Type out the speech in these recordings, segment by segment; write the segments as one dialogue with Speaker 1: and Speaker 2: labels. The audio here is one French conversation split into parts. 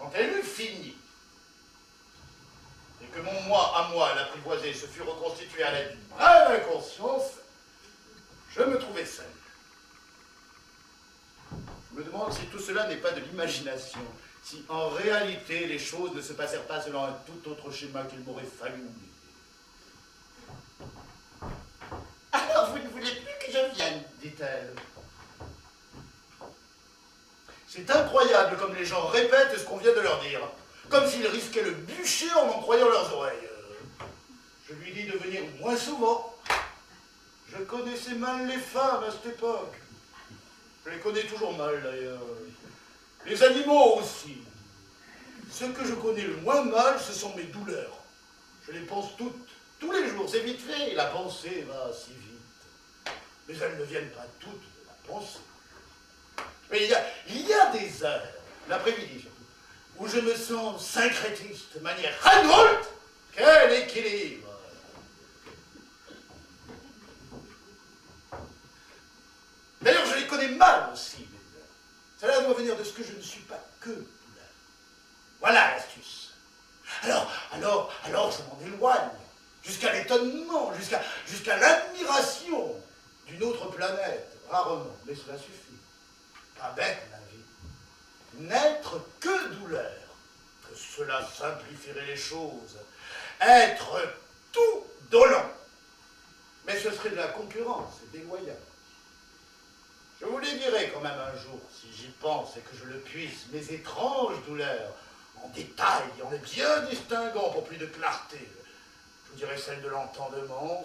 Speaker 1: quand elle eut fini, et que mon moi à moi, l'apprivoisé, se fut reconstitué à l'aide d'une brève inconscience, je me trouvais seul. Je me demande si tout cela n'est pas de l'imagination, si en réalité les choses ne se passèrent pas selon un tout autre schéma qu'il m'aurait fallu oublier. Alors vous ne voulez plus que je vienne, dit-elle. C'est incroyable comme les gens répètent ce qu'on vient de leur dire, comme s'ils risquaient le bûcher en croyant leurs oreilles. Je lui dis de venir moins souvent. Je connaissais mal les femmes à cette époque. Je les connais toujours mal d'ailleurs. Les animaux aussi. Ce que je connais le moins mal, ce sont mes douleurs. Je les pense toutes, tous les jours, c'est vite fait. La pensée va si vite. Mais elles ne viennent pas toutes de la pensée. Mais il y a des heures, l'après-midi surtout, où je me sens syncrétiste de manière Reinhold. Quel équilibre! D'ailleurs, je les connais mal aussi, mes douleurs. Cela doit venir de ce que je ne suis pas que douleur. Voilà l'astuce. Alors, je m'en éloigne, jusqu'à l'étonnement, jusqu'à l'admiration d'une autre planète, rarement, mais cela suffit. Pas bête, la vie. N'être que douleur, que cela simplifierait les choses. Être tout dolent. Mais ce serait de la concurrence déloyale. Je vous les dirai quand même un jour, si j'y pense et que je le puisse, mes étranges douleurs, en détail, en les bien distinguant pour plus de clarté. Je vous dirai celle de l'entendement,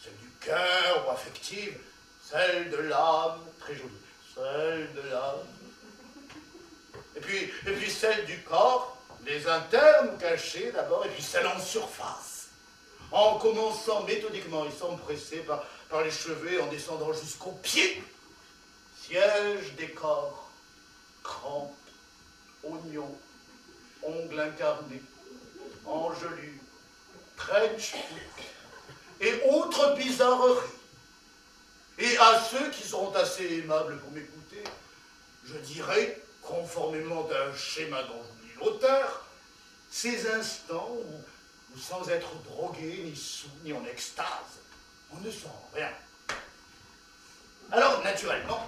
Speaker 1: celle du cœur ou affective, celle de l'âme, très jolie, celle de l'âme, et puis celle du corps, les internes ou cachés d'abord, et puis celle en surface, en commençant méthodiquement et sans me presser par les cheveux, en descendant jusqu'aux pieds. Siège des corps, crampes, oignons, ongles incarnés, engelures, trench foot et autres bizarreries. Et à ceux qui seront assez aimables pour m'écouter, je dirais, conformément à un schéma dont j'oublie l'auteur, ces instants où, sans être drogué, ni sous, ni en extase, on ne sent rien. Alors, naturellement,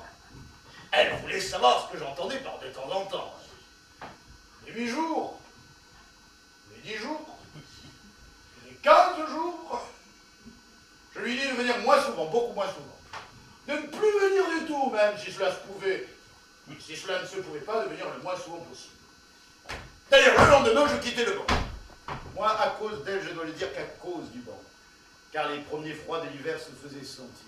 Speaker 1: elle voulait savoir ce que j'entendais par de temps en temps. Les 8 jours, les 10 jours, les 15 jours. Je lui dis de venir moins souvent, beaucoup moins souvent. De ne plus venir du tout, même si cela se pouvait. Si cela ne se pouvait pas, de venir le moins souvent possible. D'ailleurs, le lendemain, je quittais le banc. Moins à cause d'elle, je dois le dire, qu'à cause du banc. Car les premiers froids de l'hiver se faisaient sentir.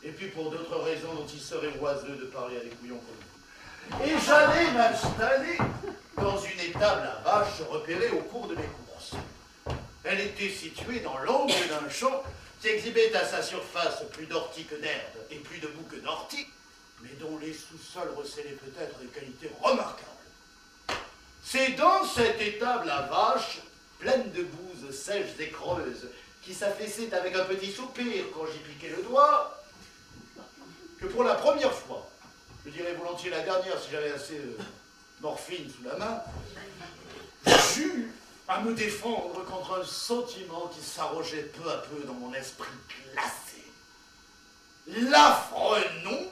Speaker 1: Et puis pour d'autres raisons dont il serait oiseux de parler à des couillons comme vous. Et j'allais m'installer dans une étable à vaches repérée au cours de mes courses. Elle était située dans l'angle d'un champ qui exhibait à sa surface plus d'orties que d'herbe et plus de boue que d'orties, mais dont les sous-sols recélaient peut-être des qualités remarquables. C'est dans cette étable à vaches, pleine de bouses sèches et creuses, qui s'affaissait avec un petit soupir quand j'y piquais le doigt, que pour la première fois, je dirais volontiers la dernière si j'avais assez de morphine sous la main, j'eus à me défendre contre un sentiment qui s'arrogeait peu à peu dans mon esprit glacé. L'affreux nom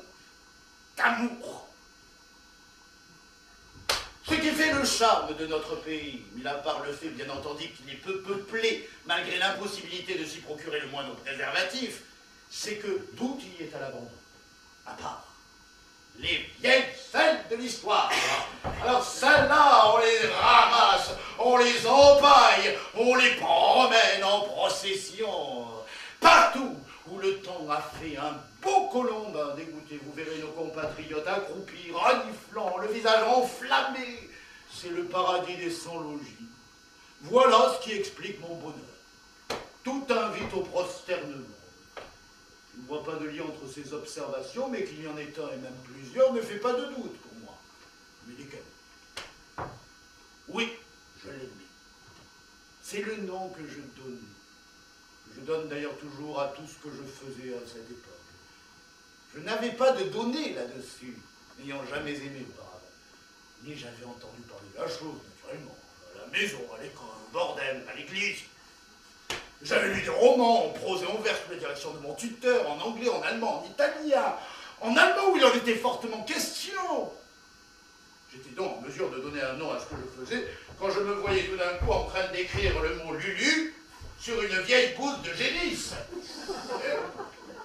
Speaker 1: d'amour. Ce qui fait le charme de notre pays, mis à part le fait, bien entendu, qu'il est peu peuplé, malgré l'impossibilité de s'y procurer le moindre préservatif, c'est que d'où il est à l'abandon. À part les vieilles scènes de l'histoire. Alors celles-là, on les ramasse, on les empaille, on les promène en procession. Partout où le temps a fait un beau colombin dégoûté, vous verrez nos compatriotes accroupis, reniflant, le visage enflammé. C'est le paradis des sans-logis. Voilà ce qui explique mon bonheur. Tout invite au prosternement. Je ne vois pas de lien entre ces observations, mais qu'il y en ait un et même plusieurs ne fait pas de doute pour moi. Mais lesquels? Oui, je l'admets. C'est le nom que je donne. Je donne d'ailleurs toujours à tout ce que je faisais à cette époque. Je n'avais pas de données là-dessus, n'ayant jamais aimé auparavant. Mais j'avais entendu parler de la chose, naturellement. À la maison, à l'école, au bordel, à l'église. J'avais lu des romans en prose et en vers sous la direction de mon tuteur, en anglais, en allemand, en italien, en allemand où il en était fortement question. J'étais donc en mesure de donner un nom à ce que je faisais quand je me voyais tout d'un coup en train d'écrire le mot Lulu sur une vieille gousse de génisse.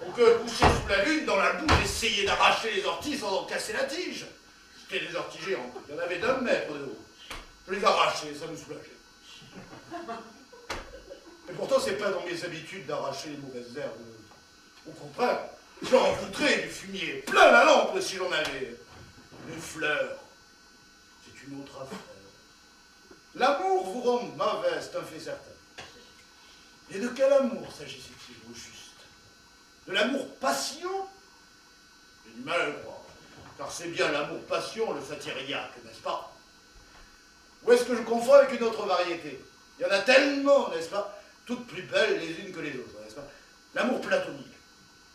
Speaker 1: Ou que, couché sous la lune, dans la boue, j'essayais d'arracher les orties sans en casser la tige. C'était des orties géantes. Il y en avait d'1 mètre de haut. Je les arrachais, ça me soulageait. Et pourtant, c'est pas dans mes habitudes d'arracher les mauvaises herbes. Au contraire, j'en rencontrais du fumier, plein la lampe si j'en avais. Les fleurs, c'est une autre affaire. L'amour vous rend mauvais, c'est un fait certain. Et de quel amour s'agissait-il au juste? De l'amour-passion? J'ai du mal à le croire, car c'est bien l'amour-passion, le satyriaque, n'est-ce pas? Ou est-ce que je confonds avec une autre variété? Il y en a tellement, n'est-ce pas? Toutes plus belles les unes que les autres, n'est-ce pas? L'amour platonique.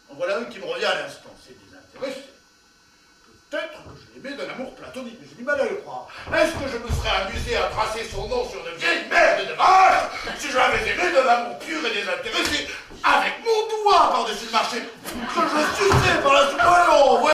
Speaker 1: En voilà une qui me revient à l'instant, c'est désintéressé. Peut-être que je l'aimais d'un amour platonique, mais j'ai du mal à le croire. Est-ce que je me serais amusé à tracer son nom sur de vieilles merdes de vache si je l'avais aimé d'un amour pur et désintéressé, avec mon doigt par-dessus le marché, que je suçais par la soupe?